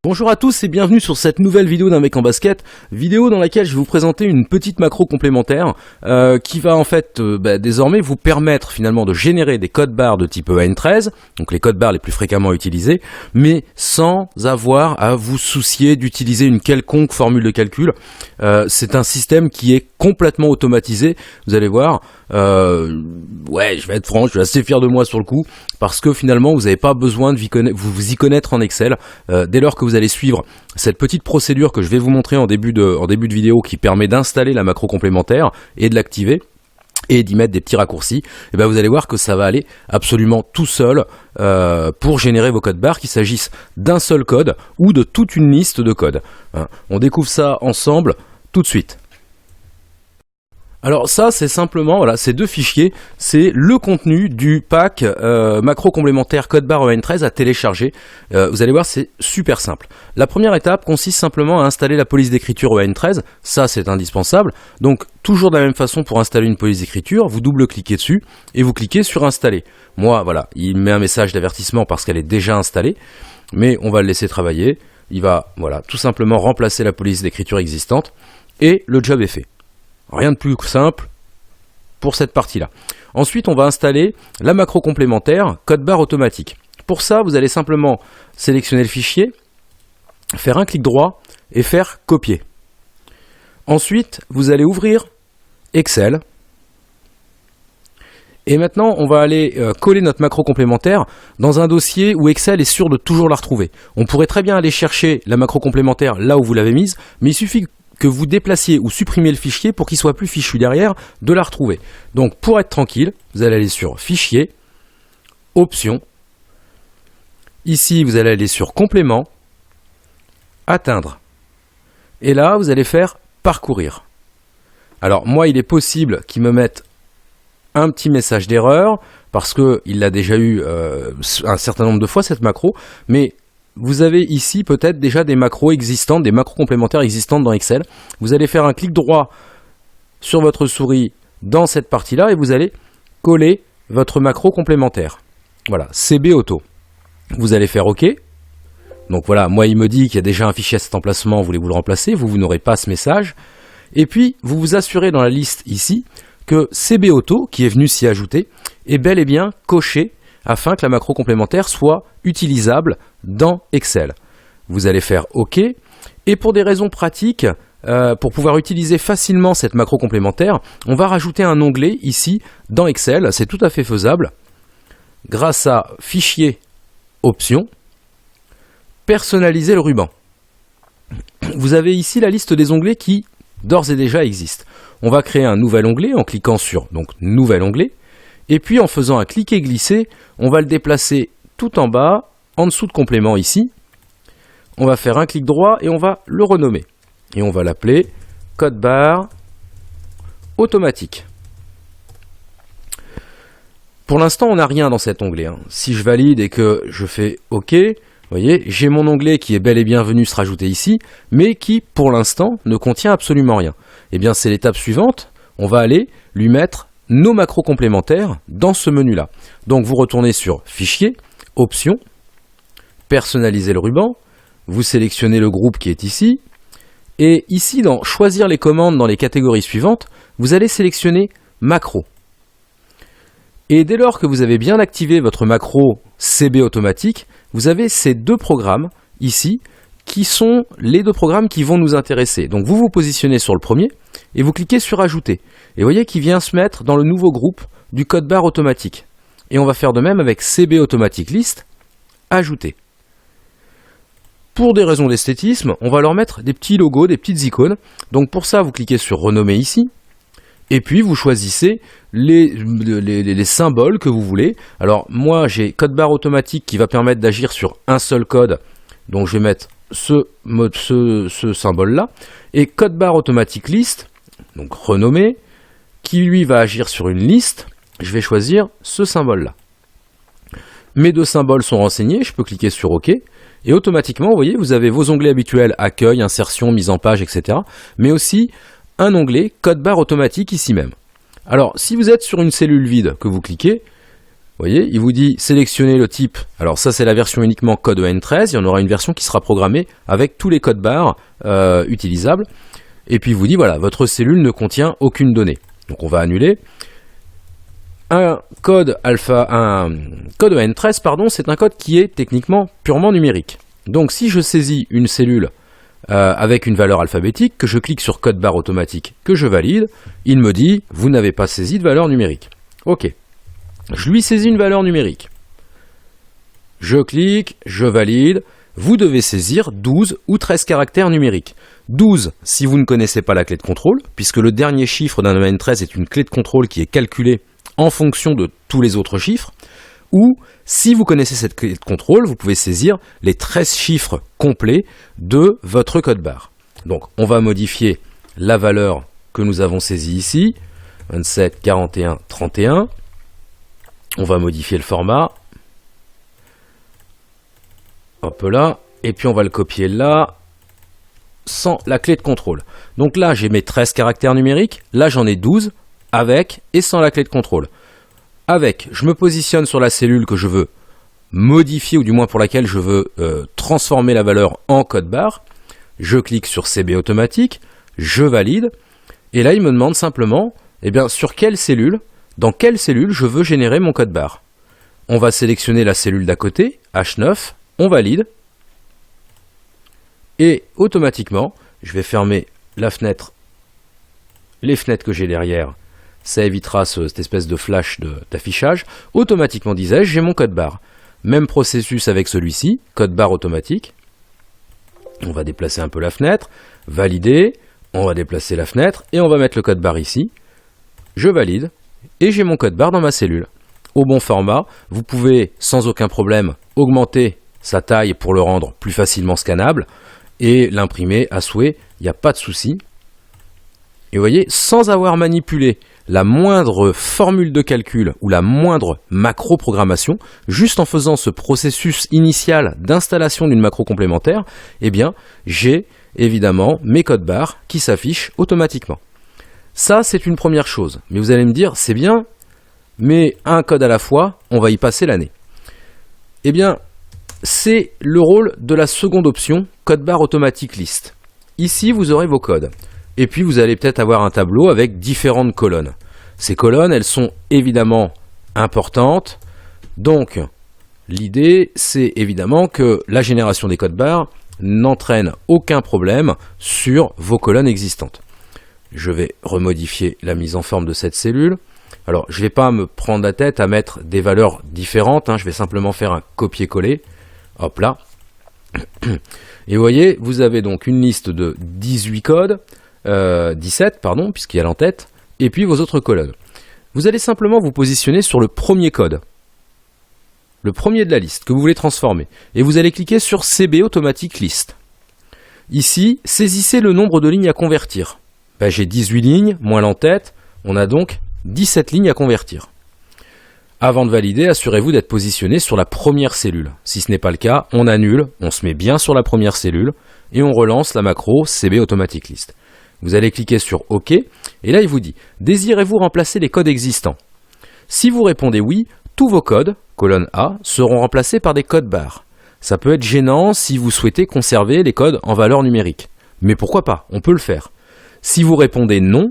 Bonjour à tous et bienvenue sur cette nouvelle vidéo d'un mec en basket, vidéo dans laquelle je vais vous présenter une petite macro complémentaire qui va en fait désormais vous permettre finalement de générer des codes barres de type EN13, donc les codes barres les plus fréquemment utilisés, mais sans avoir à vous soucier d'utiliser une quelconque formule de calcul. C'est un système qui est complètement automatisé, vous allez voir. Ouais, je vais être franc, je suis assez fier de moi sur le coup, parce que finalement vous n'avez pas besoin de vous y connaître en Excel. Dès lors que vous allez suivre cette petite procédure que je vais vous montrer en début de vidéo, qui permet d'installer la macro complémentaire et de l'activer et d'y mettre des petits raccourcis, et ben vous allez voir que ça va aller absolument tout seul pour générer vos codes barres, qu'il s'agisse d'un seul code ou de toute une liste de codes. On découvre ça ensemble tout de suite. Alors ça, c'est simplement, voilà, ces deux fichiers, c'est le contenu du pack macro complémentaire code barre EN13 à télécharger. Vous allez voir, c'est super simple. La première étape consiste simplement à installer la police d'écriture EN13, ça c'est indispensable. Donc toujours de la même façon, pour installer une police d'écriture, vous double-cliquez dessus et vous cliquez sur installer. Moi, voilà, il met un message d'avertissement parce qu'elle est déjà installée, mais on va le laisser travailler. Il va, voilà, tout simplement remplacer la police d'écriture existante et le job est fait. Rien de plus simple pour cette partie-là. Ensuite, on va installer la macro complémentaire code barre automatique. Pour ça, vous allez simplement sélectionner le fichier, faire un clic droit et faire copier. Ensuite, vous allez ouvrir Excel. Et maintenant, on va aller coller notre macro complémentaire dans un dossier où Excel est sûr de toujours la retrouver. On pourrait très bien aller chercher la macro complémentaire là où vous l'avez mise, mais il suffit que vous déplaciez ou supprimiez le fichier pour qu'il soit plus fichu derrière de la retrouver. Donc pour être tranquille, vous allez aller sur Fichier, Options. Ici, vous allez aller sur Complément, Atteindre. Et là, vous allez faire Parcourir. Alors moi, il est possible qu'il me mette un petit message d'erreur parce qu'il l'a déjà eu un certain nombre de fois cette macro, mais vous avez ici peut-être déjà des macros existantes, des macros complémentaires existantes dans Excel. Vous allez faire un clic droit sur votre souris dans cette partie-là et vous allez coller votre macro complémentaire. Voilà, CB Auto. Vous allez faire OK. Donc voilà, moi il me dit qu'il y a déjà un fichier à cet emplacement, voulez-vous le remplacer? Vous n'aurez pas ce message. Et puis, vous vous assurez dans la liste ici que CB Auto, qui est venu s'y ajouter, est bel et bien coché afin que la macro complémentaire soit utilisable dans Excel. Vous allez faire OK. Et pour des raisons pratiques, pour pouvoir utiliser facilement cette macro complémentaire, on va rajouter un onglet ici dans Excel. C'est tout à fait faisable. Grâce à Fichier, Options, Personnaliser le ruban. Vous avez ici la liste des onglets qui d'ores et déjà existent. On va créer un nouvel onglet en cliquant sur donc Nouvel onglet. Et puis en faisant un cliquer-glisser, on va le déplacer tout en bas, en dessous de complément ici. On va faire un clic droit et on va le renommer. Et on va l'appeler code barre automatique. Pour l'instant, on n'a rien dans cet onglet. Si je valide et que je fais OK, vous voyez, j'ai mon onglet qui est bel et bien venu se rajouter ici, mais qui, pour l'instant, ne contient absolument rien. Eh bien, c'est l'étape suivante. On va aller lui mettre nos macros complémentaires dans ce menu-là. Donc vous retournez sur Fichier, Options, Personnaliser le ruban, vous sélectionnez le groupe qui est ici, et ici dans Choisir les commandes dans les catégories suivantes, vous allez sélectionner Macro. Et dès lors que vous avez bien activé votre macro CB automatique, vous avez ces deux programmes ici, qui sont les deux programmes qui vont nous intéresser. Donc vous vous positionnez sur le premier, et vous cliquez sur Ajouter. Et vous voyez qu'il vient se mettre dans le nouveau groupe du code barre automatique. Et on va faire de même avec CB Automatic List, Ajouter. Pour des raisons d'esthétisme, on va leur mettre des petits logos, des petites icônes. Donc pour ça, vous cliquez sur Renommer ici. Et puis vous choisissez les symboles que vous voulez. Alors moi, j'ai code barre automatique qui va permettre d'agir sur un seul code. Donc je vais mettre ce symbole-là. Et code barre automatique list, donc renommé, qui lui va agir sur une liste. Je vais choisir ce symbole-là. Mes deux symboles sont renseignés, je peux cliquer sur OK. Et automatiquement, vous voyez, vous avez vos onglets habituels, accueil, insertion, mise en page, etc. Mais aussi un onglet code barre automatique ici même. Alors, si vous êtes sur une cellule vide que vous cliquez, voyez, il vous dit sélectionnez le type. Alors ça, c'est la version uniquement code EN13. Il y en aura une version qui sera programmée avec tous les codes barres utilisables. Et puis il vous dit, voilà, votre cellule ne contient aucune donnée. Donc on va annuler. Un code EN13, pardon, c'est un code qui est techniquement purement numérique. Donc si je saisis une cellule avec une valeur alphabétique, que je clique sur code barre automatique, que je valide, il me dit, vous n'avez pas saisi de valeur numérique. Ok. Je lui saisis une valeur numérique. Je clique, je valide. Vous devez saisir 12 ou 13 caractères numériques. 12 si vous ne connaissez pas la clé de contrôle, puisque le dernier chiffre d'un EN13 est une clé de contrôle qui est calculée en fonction de tous les autres chiffres. Ou si vous connaissez cette clé de contrôle, vous pouvez saisir les 13 chiffres complets de votre code barre. Donc on va modifier la valeur que nous avons saisie ici, 27, 41, 31. On va modifier le format. Hop là. Et puis on va le copier là, sans la clé de contrôle. Donc là, j'ai mes 13 caractères numériques. Là, j'en ai 12, avec et sans la clé de contrôle. Avec, je me positionne sur la cellule que je veux modifier, ou du moins pour laquelle je veux transformer la valeur en code barre. Je clique sur CB automatique, je valide. Et là, il me demande simplement, eh bien, sur quelle cellule, dans quelle cellule je veux générer mon code barre. On va sélectionner la cellule d'à côté, H9, on valide. Et automatiquement, je vais fermer la fenêtre, les fenêtres que j'ai derrière. Ça évitera cette espèce de flash d'affichage. Automatiquement, disais-je, j'ai mon code barre. Même processus avec celui-ci, code barre automatique. On va déplacer un peu la fenêtre, valider, on va déplacer la fenêtre et on va mettre le code barre ici. Je valide et j'ai mon code barre dans ma cellule. Au bon format, vous pouvez sans aucun problème augmenter sa taille pour le rendre plus facilement scannable et l'imprimer à souhait, il n'y a pas de souci. Et vous voyez, sans avoir manipulé la moindre formule de calcul ou la moindre macro-programmation, juste en faisant ce processus initial d'installation d'une macro complémentaire, eh bien, j'ai évidemment mes codes barres qui s'affichent automatiquement. Ça, c'est une première chose. Mais vous allez me dire, c'est bien, mais un code à la fois, on va y passer l'année. Eh bien, c'est le rôle de la seconde option, code barre automatique list. Ici, vous aurez vos codes. Et puis, vous allez peut-être avoir un tableau avec différentes colonnes. Ces colonnes, elles sont évidemment importantes. Donc, l'idée, c'est évidemment que la génération des codes barres n'entraîne aucun problème sur vos colonnes existantes. Je vais remodifier la mise en forme de cette cellule. Alors, je ne vais pas me prendre la tête à mettre des valeurs différentes. Je vais simplement faire un copier-coller. Hop là. Et vous voyez, vous avez donc une liste de 18 codes. 17, pardon, puisqu'il y a l'entête, et puis vos autres colonnes. Vous allez simplement vous positionner sur le premier code, le premier de la liste que vous voulez transformer, et vous allez cliquer sur CB automatique list. Ici, saisissez le nombre de lignes à convertir. J'ai 18 lignes, moins l'entête, on a donc 17 lignes à convertir. Avant de valider, assurez-vous d'être positionné sur la première cellule. Si ce n'est pas le cas, on annule, on se met bien sur la première cellule, et on relance la macro CB automatique list. Vous allez cliquer sur OK, et là il vous dit « Désirez-vous remplacer les codes existants ?» Si vous répondez oui, tous vos codes, colonne A, seront remplacés par des codes barres. Ça peut être gênant si vous souhaitez conserver les codes en valeur numérique. Mais pourquoi pas, on peut le faire. Si vous répondez non,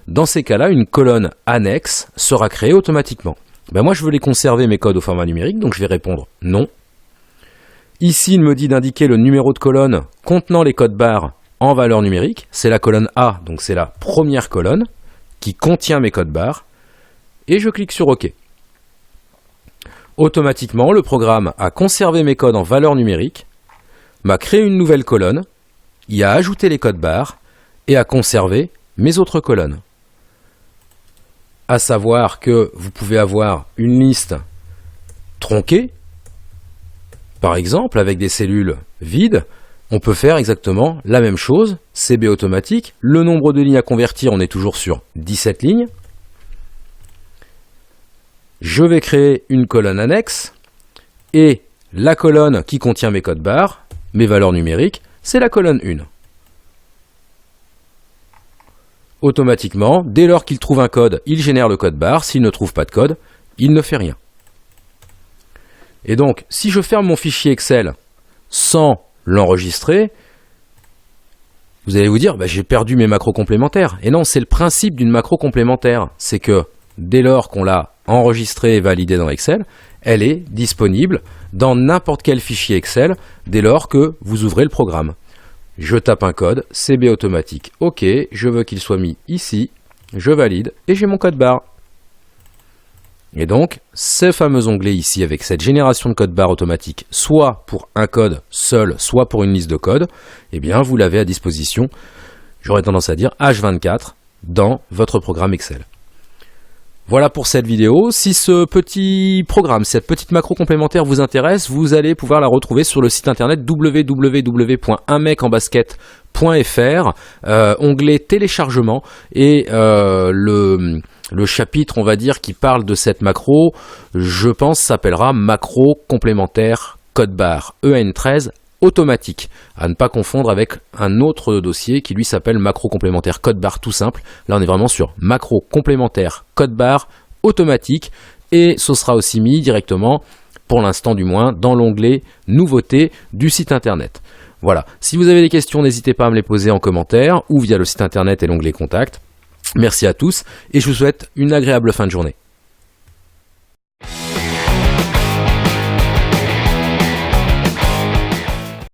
dans ces cas-là, une colonne annexe sera créée automatiquement. Moi je veux les conserver mes codes au format numérique, donc je vais répondre non. Ici il me dit d'indiquer le numéro de colonne contenant les codes barres en valeur numérique, c'est la colonne A, donc c'est la première colonne qui contient mes codes barres, et je clique sur OK. Automatiquement, le programme a conservé mes codes en valeur numérique, m'a créé une nouvelle colonne, y a ajouté les codes barres, et a conservé mes autres colonnes. À savoir que vous pouvez avoir une liste tronquée, par exemple, avec des cellules vides. On peut faire exactement la même chose, CB automatique, le nombre de lignes à convertir, on est toujours sur 17 lignes. Je vais créer une colonne annexe, et la colonne qui contient mes codes barres, mes valeurs numériques, c'est la colonne 1. Automatiquement, dès lors qu'il trouve un code, il génère le code barre, s'il ne trouve pas de code, il ne fait rien. Et donc, si je ferme mon fichier Excel sans l'enregistrer, vous allez vous dire, bah, j'ai perdu mes macros complémentaires. Et non, c'est le principe d'une macro complémentaire. C'est que dès lors qu'on l'a enregistrée et validée dans Excel, elle est disponible dans n'importe quel fichier Excel dès lors que vous ouvrez le programme. Je tape un code, CB automatique, OK, je veux qu'il soit mis ici, je valide et j'ai mon code barre. Et donc, ce fameux onglet ici avec cette génération de code barre automatique, soit pour un code seul, soit pour une liste de codes, eh bien vous l'avez à disposition, j'aurais tendance à dire H24, dans votre programme Excel. Voilà pour cette vidéo. Si ce petit programme, cette petite macro complémentaire vous intéresse, vous allez pouvoir la retrouver sur le site internet www.unmechenbasket.fr, onglet téléchargement, et le chapitre, on va dire, qui parle de cette macro, je pense, s'appellera macro complémentaire code barre EN13 automatique, à ne pas confondre avec un autre dossier qui lui s'appelle macro complémentaire code barre tout simple. Là on est vraiment sur macro complémentaire code barre automatique, et ce sera aussi mis directement, pour l'instant du moins, dans l'onglet nouveautés du site internet. Voilà, si vous avez des questions, n'hésitez pas à me les poser en commentaire ou via le site internet et l'onglet contact. Merci à tous et je vous souhaite une agréable fin de journée.